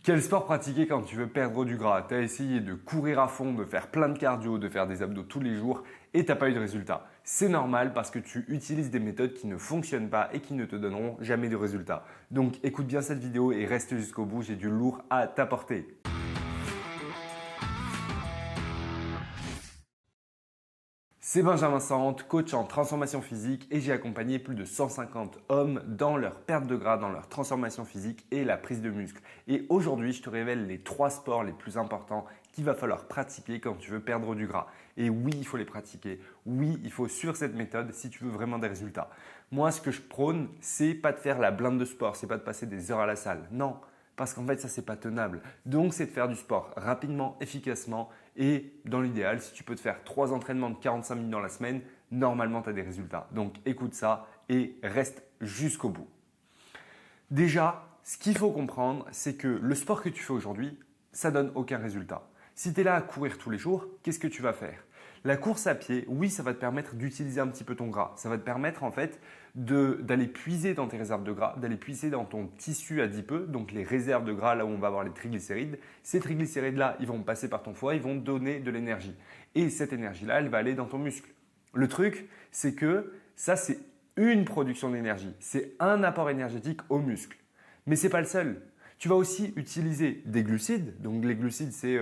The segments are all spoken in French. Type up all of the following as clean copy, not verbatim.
Quel sport pratiquer quand tu veux perdre du gras? Tu as essayé de courir à fond, de faire plein de cardio, de faire des abdos tous les jours et tu n'as pas eu de résultat. C'est normal parce que tu utilises des méthodes qui ne fonctionnent pas et qui ne te donneront jamais de résultat. Donc écoute bien cette vidéo et reste jusqu'au bout, j'ai du lourd à t'apporter. C'est Benjamin Sante, coach en transformation physique et j'ai accompagné plus de 150 hommes dans leur perte de gras, dans leur transformation physique et la prise de muscle. Et aujourd'hui, je te révèle les 3 sports les plus importants qu'il va falloir pratiquer quand tu veux perdre du gras. Et oui, il faut les pratiquer. Oui, il faut suivre cette méthode si tu veux vraiment des résultats. Moi, ce que je prône, c'est pas de faire la blinde de sport, c'est pas de passer des heures à la salle. Non, parce qu'en fait, ça, c'est pas tenable. Donc, c'est de faire du sport rapidement, efficacement et dans l'idéal, si tu peux te faire 3 entraînements de 45 minutes dans la semaine, normalement, tu as des résultats. Donc, écoute ça et reste jusqu'au bout. Déjà, ce qu'il faut comprendre, c'est que le sport que tu fais aujourd'hui, ça donne aucun résultat. Si tu es là à courir tous les jours, qu'est-ce que tu vas faire? La course à pied, oui, ça va te permettre d'utiliser un petit peu ton gras. Ça va te permettre en fait d'aller puiser dans tes réserves de gras, d'aller puiser dans ton tissu adipeux, donc les réserves de gras là où on va avoir les triglycérides. Ces triglycérides-là, ils vont passer par ton foie, ils vont te donner de l'énergie. Et cette énergie-là, elle va aller dans ton muscle. Le truc, c'est que ça, c'est une production d'énergie. C'est un apport énergétique au muscle. Mais ce n'est pas le seul. Tu vas aussi utiliser des glucides. Donc les glucides, c'est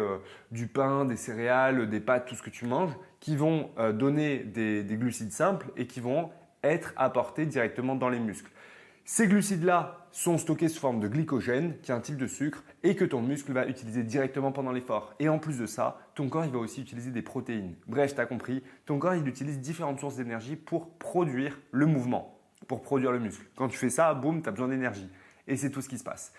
du pain, des céréales, des pâtes, tout ce que tu manges, qui vont donner des glucides simples et qui vont être apportés directement dans les muscles. Ces glucides-là sont stockés sous forme de glycogène, qui est un type de sucre, et que ton muscle va utiliser directement pendant l'effort. Et en plus de ça, ton corps il va aussi utiliser des protéines. Bref, tu as compris, ton corps il utilise différentes sources d'énergie pour produire le mouvement, pour produire le muscle. Quand tu fais ça, boum, tu as besoin d'énergie. Et c'est tout ce qui se passe.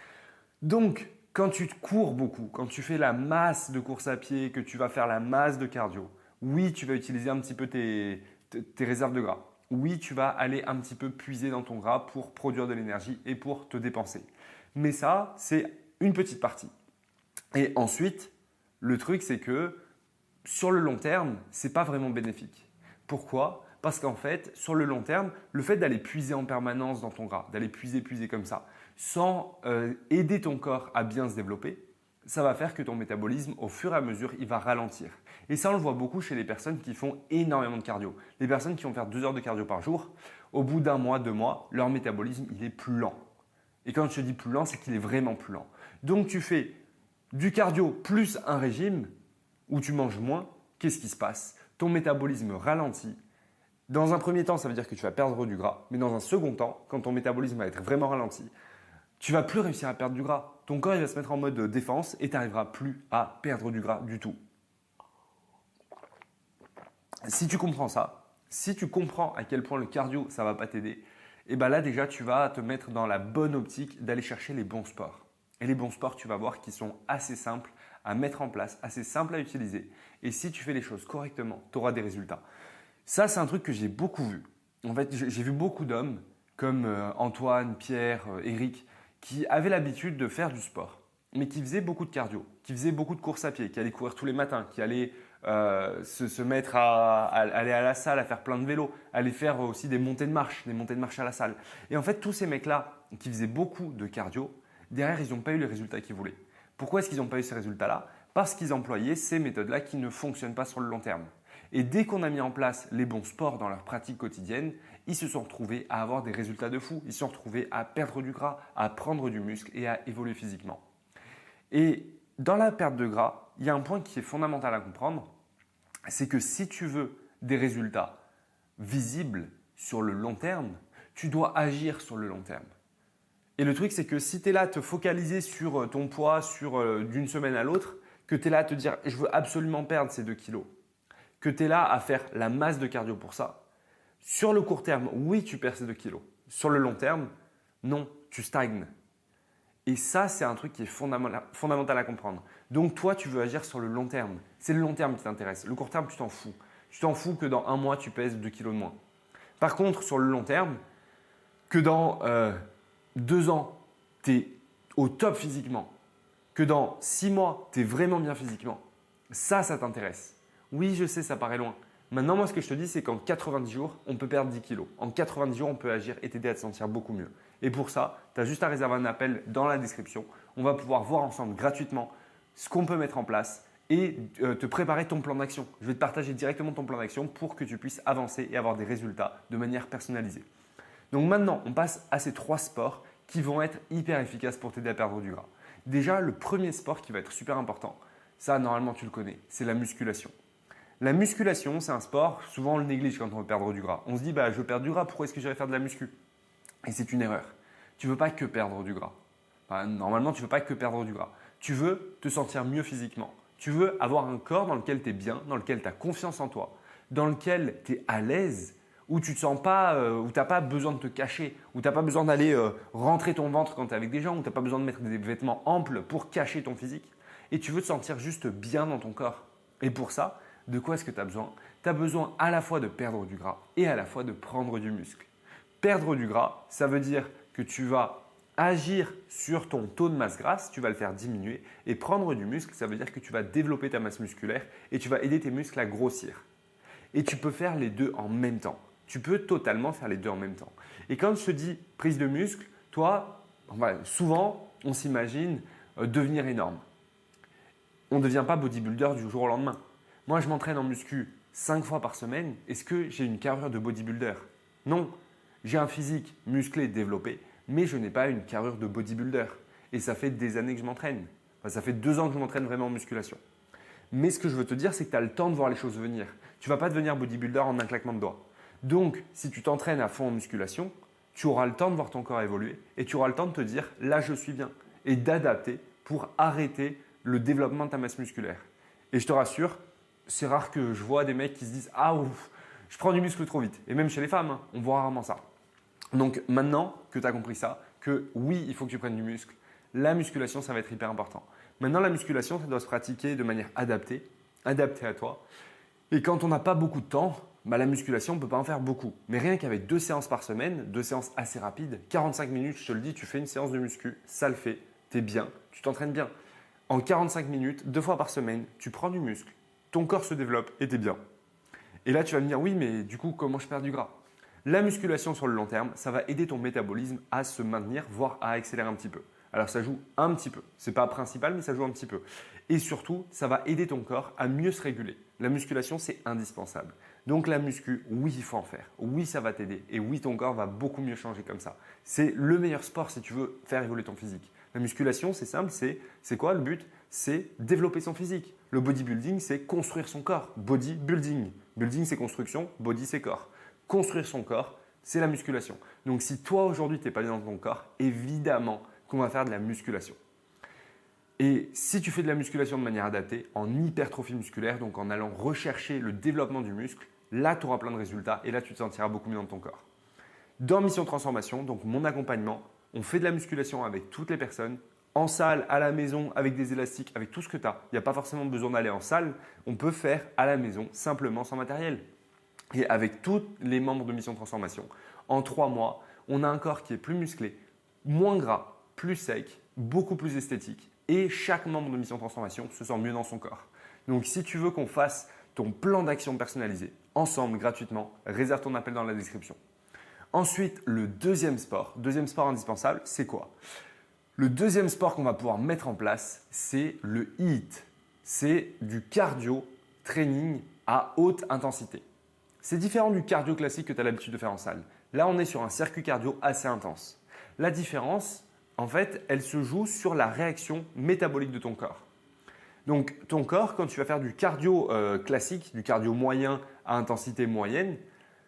Donc, quand tu cours beaucoup, quand tu fais la masse de course à pied, que tu vas faire la masse de cardio, oui, tu vas utiliser un petit peu tes réserves de gras. Oui, tu vas aller un petit peu puiser dans ton gras pour produire de l'énergie et pour te dépenser. Mais ça, c'est une petite partie. Et ensuite, le truc, c'est que sur le long terme, ce n'est pas vraiment bénéfique. Pourquoi? Parce qu'en fait, sur le long terme, le fait d'aller puiser en permanence dans ton gras, d'aller puiser comme ça, sans aider ton corps à bien se développer, ça va faire que ton métabolisme, au fur et à mesure, il va ralentir. Et ça, on le voit beaucoup chez les personnes qui font énormément de cardio. Les personnes qui vont faire 2 heures de cardio par jour, au bout d'un mois, 2 mois, leur métabolisme, il est plus lent. Et quand je te dis plus lent, c'est qu'il est vraiment plus lent. Donc, tu fais du cardio plus un régime où tu manges moins, qu'est-ce qui se passe? Ton métabolisme ralentit. Dans un premier temps, ça veut dire que tu vas perdre du gras. Mais dans un second temps, quand ton métabolisme va être vraiment ralenti, tu vas plus réussir à perdre du gras. Ton corps il va se mettre en mode défense et tu n'arriveras plus à perdre du gras du tout. Si tu comprends ça, si tu comprends à quel point le cardio, ça ne va pas t'aider, et bien là déjà, tu vas te mettre dans la bonne optique d'aller chercher les bons sports. Et les bons sports, tu vas voir qu'ils sont assez simples à mettre en place, assez simples à utiliser. Et si tu fais les choses correctement, tu auras des résultats. Ça, c'est un truc que j'ai beaucoup vu. En fait, j'ai vu beaucoup d'hommes comme Antoine, Pierre, Eric, qui avaient l'habitude de faire du sport, mais qui faisaient beaucoup de cardio, qui faisaient beaucoup de courses à pied, qui allaient courir tous les matins, qui allaient se mettre à aller à la salle, à faire plein de vélos, aller faire aussi des montées de marche à la salle. Et en fait, tous ces mecs-là qui faisaient beaucoup de cardio, derrière, ils n'ont pas eu les résultats qu'ils voulaient. Pourquoi est-ce qu'ils n'ont pas eu ces résultats-là? Parce qu'ils employaient ces méthodes-là qui ne fonctionnent pas sur le long terme. Et dès qu'on a mis en place les bons sports dans leur pratique quotidienne, ils se sont retrouvés à avoir des résultats de fou. Ils se sont retrouvés à perdre du gras, à prendre du muscle et à évoluer physiquement. Et dans la perte de gras, il y a un point qui est fondamental à comprendre, c'est que si tu veux des résultats visibles sur le long terme, tu dois agir sur le long terme. Et le truc, c'est que si tu es là à te focaliser sur ton poids d'une semaine à l'autre, que tu es là à te dire « je veux absolument perdre ces 2 kilos », que tu es là à faire la masse de cardio pour ça, sur le court terme, oui, tu perds ces 2 kilos. Sur le long terme, non, tu stagnes. Et ça, c'est un truc qui est fondamental à comprendre. Donc, toi, tu veux agir sur le long terme. C'est le long terme qui t'intéresse. Le court terme, tu t'en fous. Tu t'en fous que dans un mois, tu pèses 2 kilos de moins. Par contre, sur le long terme, que dans 2 ans, tu es au top physiquement, que dans 6 mois, tu es vraiment bien physiquement, ça t'intéresse. Oui, je sais, ça paraît loin. Maintenant, moi, ce que je te dis, c'est qu'en 90 jours, on peut perdre 10 kilos. En 90 jours, on peut agir et t'aider à te sentir beaucoup mieux. Et pour ça, tu as juste à réserver un appel dans la description On va pouvoir voir ensemble gratuitement ce qu'on peut mettre en place et te préparer ton plan d'action. Je vais te partager directement ton plan d'action pour que tu puisses avancer et avoir des résultats de manière personnalisée. Donc maintenant, on passe à ces 3 sports qui vont être hyper efficaces pour t'aider à perdre du gras. Déjà, le premier sport qui va être super important, ça normalement tu le connais, c'est la musculation. La musculation, c'est un sport, souvent on le néglige quand on veut perdre du gras. On se dit, je veux perdre du gras, pourquoi est-ce que j'irais faire de la muscu? Et c'est une erreur. Tu ne veux pas que perdre du gras. Normalement, tu ne veux pas que perdre du gras. Tu veux te sentir mieux physiquement. Tu veux avoir un corps dans lequel tu es bien, dans lequel tu as confiance en toi, dans lequel tu es à l'aise, où tu te sens pas, où tu n'as pas besoin de te cacher, où tu n'as pas besoin d'aller rentrer ton ventre quand tu es avec des gens, où tu n'as pas besoin de mettre des vêtements amples pour cacher ton physique. Et tu veux te sentir juste bien dans ton corps. Et pour ça, de quoi est-ce que tu as besoin? Tu as besoin à la fois de perdre du gras et à la fois de prendre du muscle. Perdre du gras, ça veut dire que tu vas agir sur ton taux de masse grasse, tu vas le faire diminuer. Et prendre du muscle, ça veut dire que tu vas développer ta masse musculaire et tu vas aider tes muscles à grossir. Et tu peux faire les deux en même temps. Tu peux totalement faire les deux en même temps. Et quand je te dis prise de muscle, toi, souvent, on s'imagine devenir énorme. On ne devient pas bodybuilder du jour au lendemain. Moi, je m'entraîne en muscu 5 fois par semaine. Est-ce que j'ai une carrure de bodybuilder? Non. J'ai un physique musclé développé, mais je n'ai pas une carrure de bodybuilder. Et ça fait des années que je m'entraîne. Ça fait 2 ans que je m'entraîne vraiment en musculation. Mais ce que je veux te dire, c'est que tu as le temps de voir les choses venir. Tu ne vas pas devenir bodybuilder en un claquement de doigts. Donc, si tu t'entraînes à fond en musculation, tu auras le temps de voir ton corps évoluer et tu auras le temps de te dire « là, je suis bien » et d'adapter pour arrêter le développement de ta masse musculaire. Et je te rassure, c'est rare que je vois des mecs qui se disent « ah ouf, je prends du muscle trop vite ». Et même chez les femmes, on voit rarement ça. Donc maintenant que tu as compris ça, que oui, il faut que tu prennes du muscle, la musculation, ça va être hyper important. Maintenant, la musculation, ça doit se pratiquer de manière adaptée à toi. Et quand on n'a pas beaucoup de temps, la musculation, on ne peut pas en faire beaucoup. Mais rien qu'avec 2 séances par semaine, 2 séances assez rapides, 45 minutes, je te le dis, tu fais une séance de muscu, ça le fait, tu es bien, tu t'entraînes bien. En 45 minutes, 2 fois par semaine, tu prends du muscle, ton corps se développe et tu es bien. Et là, tu vas me dire, oui, mais du coup, comment je perds du gras? La musculation sur le long terme, ça va aider ton métabolisme à se maintenir, voire à accélérer un petit peu. Alors, ça joue un petit peu. Ce n'est pas principal, mais ça joue un petit peu. Et surtout, ça va aider ton corps à mieux se réguler. La musculation, c'est indispensable. Donc, la muscu, oui, il faut en faire. Oui, ça va t'aider. Et oui, ton corps va beaucoup mieux changer comme ça. C'est le meilleur sport si tu veux faire évoluer ton physique. La musculation, c'est simple. C'est quoi le but? C'est développer son physique. Le bodybuilding, c'est construire son corps. Bodybuilding. Building, c'est construction. Body, c'est corps. Construire son corps, c'est la musculation. Donc, si toi, aujourd'hui, tu n'es pas bien dans ton corps, évidemment qu'on va faire de la musculation. Et si tu fais de la musculation de manière adaptée, en hypertrophie musculaire, donc en allant rechercher le développement du muscle, là, tu auras plein de résultats et là, tu te sentiras beaucoup mieux dans ton corps. Dans Mission Transformation, donc mon accompagnement, on fait de la musculation avec toutes les personnes, en salle, à la maison, avec des élastiques, avec tout ce que tu as. Il n'y a pas forcément besoin d'aller en salle, on peut faire à la maison, simplement sans matériel. Et avec tous les membres de Mission Transformation, en 3 mois, on a un corps qui est plus musclé, moins gras, plus sec, beaucoup plus esthétique. Et chaque membre de Mission Transformation se sent mieux dans son corps. Donc, si tu veux qu'on fasse ton plan d'action personnalisé ensemble, gratuitement, réserve ton appel dans la description. Ensuite, le deuxième sport indispensable, c'est quoi? Le deuxième sport qu'on va pouvoir mettre en place, c'est le HIIT. C'est du cardio training à haute intensité. C'est différent du cardio classique que tu as l'habitude de faire en salle. Là, on est sur un circuit cardio assez intense. La différence, en fait, elle se joue sur la réaction métabolique de ton corps. Donc, ton corps, quand tu vas faire du cardio classique, du cardio moyen à intensité moyenne,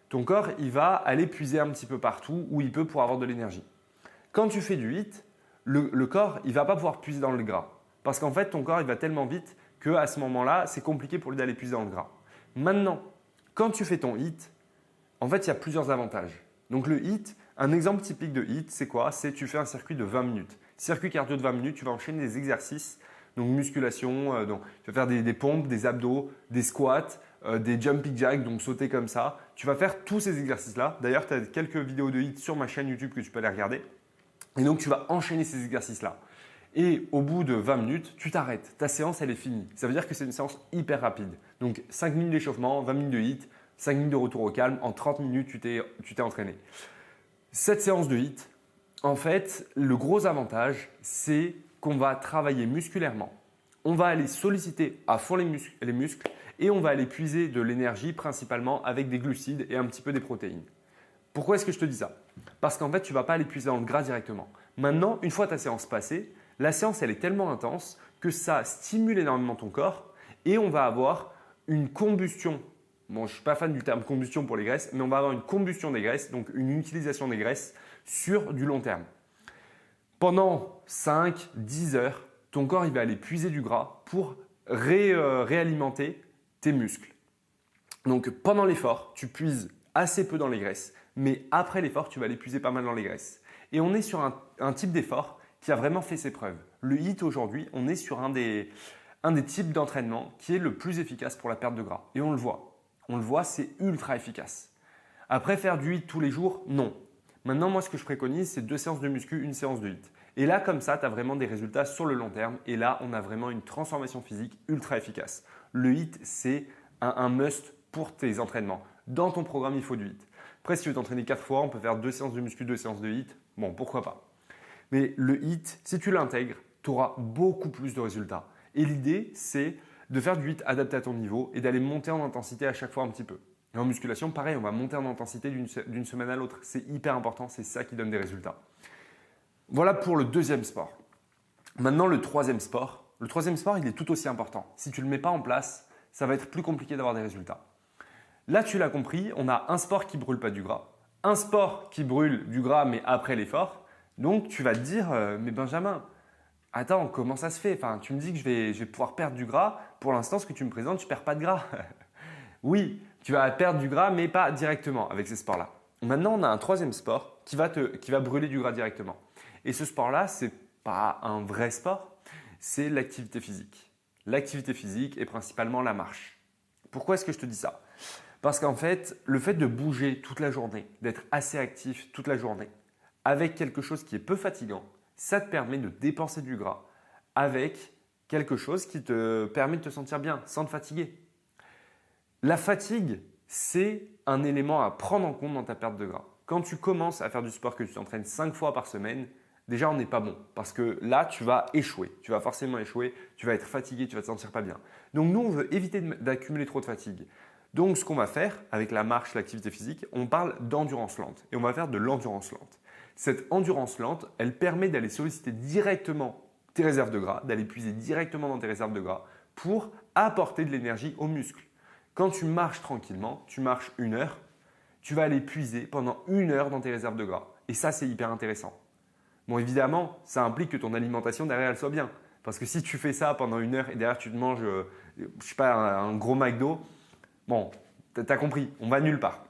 ton corps, il va aller puiser un petit peu partout où il peut pour avoir de l'énergie. Quand tu fais du HIIT, le corps, il ne va pas pouvoir puiser dans le gras. Parce qu'en fait, ton corps, il va tellement vite qu'à ce moment-là, c'est compliqué pour lui d'aller puiser dans le gras. Maintenant, quand tu fais ton HIIT, en fait, il y a plusieurs avantages. Donc, le HIIT, un exemple typique de HIIT, c'est quoi? C'est tu fais un circuit de 20 minutes. Circuit cardio de 20 minutes, tu vas enchaîner des exercices, donc musculation, donc tu vas faire des pompes, des abdos, des squats, des jumping jacks, donc sauter comme ça. Tu vas faire tous ces exercices-là. D'ailleurs, tu as quelques vidéos de HIIT sur ma chaîne YouTube que tu peux aller regarder. Et donc, tu vas enchaîner ces exercices-là. Et au bout de 20 minutes, tu t'arrêtes. Ta séance, elle est finie. Ça veut dire que c'est une séance hyper rapide. Donc, 5 minutes d'échauffement, 20 minutes de HIIT, 5 minutes de retour au calme. En 30 minutes, tu t'es entraîné. Cette séance de HIIT, en fait, le gros avantage, c'est qu'on va travailler musculairement. On va aller solliciter à fond les muscles et on va aller puiser de l'énergie principalement avec des glucides et un petit peu des protéines. Pourquoi est-ce que je te dis ça? Parce qu'en fait, tu ne vas pas aller puiser dans le gras directement. Maintenant, une fois ta séance passée, la séance elle est tellement intense que ça stimule énormément ton corps et on va avoir une combustion. Bon, je ne suis pas fan du terme combustion pour les graisses, mais on va avoir une combustion des graisses, donc une utilisation des graisses sur du long terme. Pendant 5-10 heures, ton corps il va aller puiser du gras pour réalimenter tes muscles. Donc pendant l'effort, tu puises assez peu dans les graisses, mais après l'effort, tu vas aller puiser pas mal dans les graisses. Et on est sur un type d'effort qui a vraiment fait ses preuves. Le HIIT aujourd'hui, on est sur un des types d'entraînement qui est le plus efficace pour la perte de gras. Et on le voit. On le voit, c'est ultra efficace. Après, faire du HIIT tous les jours, non. Maintenant, moi, ce que je préconise, c'est 2 séances de muscu, une séance de HIIT. Et là, comme ça, tu as vraiment des résultats sur le long terme. Et là, on a vraiment une transformation physique ultra efficace. Le HIIT, c'est un must pour tes entraînements. Dans ton programme, il faut du HIIT. Après, si tu veux t'entraîner 4 fois, on peut faire 2 séances de muscu, 2 séances de HIIT. Bon, pourquoi pas. Mais le HIIT, si tu l'intègres, tu auras beaucoup plus de résultats. Et l'idée, c'est de faire du HIIT adapté à ton niveau et d'aller monter en intensité à chaque fois un petit peu. Et en musculation, pareil, on va monter en intensité d'une semaine à l'autre. C'est hyper important, c'est ça qui donne des résultats. Voilà pour le deuxième sport. Maintenant, le troisième sport. Le troisième sport, il est tout aussi important. Si tu ne le mets pas en place, ça va être plus compliqué d'avoir des résultats. Là, tu l'as compris, on a un sport qui ne brûle pas du gras, un sport qui brûle du gras mais après l'effort. Donc, tu vas te dire, mais Benjamin, attends, comment ça se fait? Enfin, tu me dis que je vais pouvoir perdre du gras. Pour l'instant, ce que tu me présentes, je ne perds pas de gras. Oui, tu vas perdre du gras, mais pas directement avec ces sports-là. Maintenant, on a un troisième sport qui va brûler du gras directement. Et ce sport-là, ce n'est pas un vrai sport, c'est l'activité physique. L'activité physique est principalement la marche. Pourquoi est-ce que je te dis ça? Parce qu'en fait, le fait de bouger toute la journée, d'être assez actif toute la journée, avec quelque chose qui est peu fatigant, ça te permet de dépenser du gras avec quelque chose qui te permet de te sentir bien sans te fatiguer. La fatigue, c'est un élément à prendre en compte dans ta perte de gras. Quand tu commences à faire du sport, que tu t'entraînes 5 fois par semaine, déjà on n'est pas bon parce que là tu vas échouer, tu vas forcément échouer, tu vas être fatigué, tu vas te sentir pas bien. Donc nous on veut éviter d'accumuler trop de fatigue. Donc ce qu'on va faire avec la marche, l'activité physique, on parle d'endurance lente et on va faire de l'endurance lente. Cette endurance lente, elle permet d'aller solliciter directement tes réserves de gras, d'aller puiser directement dans tes réserves de gras pour apporter de l'énergie aux muscles. Quand tu marches tranquillement, tu marches 1 heure, tu vas aller puiser pendant 1 heure dans tes réserves de gras. Et ça, c'est hyper intéressant. Bon, évidemment, ça implique que ton alimentation derrière, elle soit bien. Parce que si tu fais ça pendant 1 heure et derrière, tu te manges, je sais pas, un gros McDo, bon, tu as compris, on va nulle part.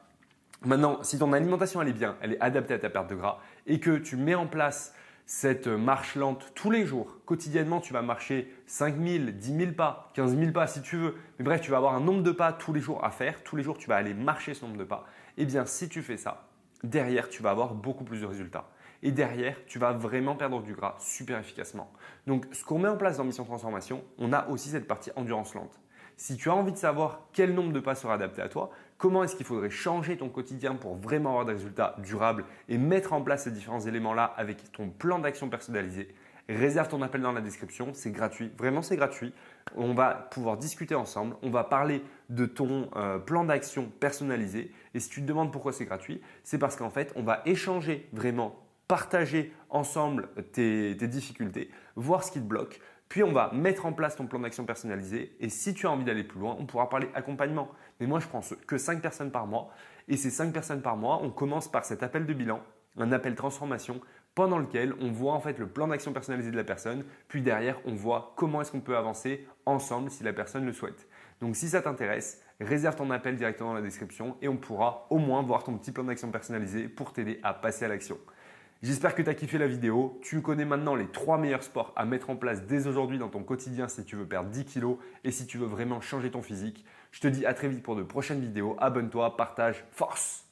Maintenant, si ton alimentation elle est bien, elle est adaptée à ta perte de gras et que tu mets en place cette marche lente tous les jours, quotidiennement, tu vas marcher 5 000, 10 000 pas, 15 000 pas si tu veux. Mais bref, tu vas avoir un nombre de pas tous les jours à faire. Tous les jours, tu vas aller marcher ce nombre de pas. Eh bien, si tu fais ça, derrière, tu vas avoir beaucoup plus de résultats. Et derrière, tu vas vraiment perdre du gras super efficacement. Donc, ce qu'on met en place dans Mission Transformation, on a aussi cette partie endurance lente. Si tu as envie de savoir quel nombre de pas sera adapté à toi, comment est-ce qu'il faudrait changer ton quotidien pour vraiment avoir des résultats durables et mettre en place ces différents éléments-là avec ton plan d'action personnalisé, réserve ton appel dans la description, c'est gratuit, vraiment c'est gratuit. On va pouvoir discuter ensemble, on va parler de ton plan d'action personnalisé et si tu te demandes pourquoi c'est gratuit, c'est parce qu'en fait on va échanger vraiment, partager ensemble tes difficultés, voir ce qui te bloque. Puis, on va mettre en place ton plan d'action personnalisé et si tu as envie d'aller plus loin, on pourra parler accompagnement. Mais moi, je prends que 5 personnes par mois et ces 5 personnes par mois, on commence par cet appel de bilan, un appel transformation pendant lequel on voit en fait le plan d'action personnalisé de la personne. Puis derrière, on voit comment est-ce qu'on peut avancer ensemble si la personne le souhaite. Donc, si ça t'intéresse, réserve ton appel directement dans la description et on pourra au moins voir ton petit plan d'action personnalisé pour t'aider à passer à l'action. J'espère que tu as kiffé la vidéo. Tu connais maintenant les 3 meilleurs sports à mettre en place dès aujourd'hui dans ton quotidien si tu veux perdre 10 kilos et si tu veux vraiment changer ton physique. Je te dis à très vite pour de prochaines vidéos. Abonne-toi, partage, force!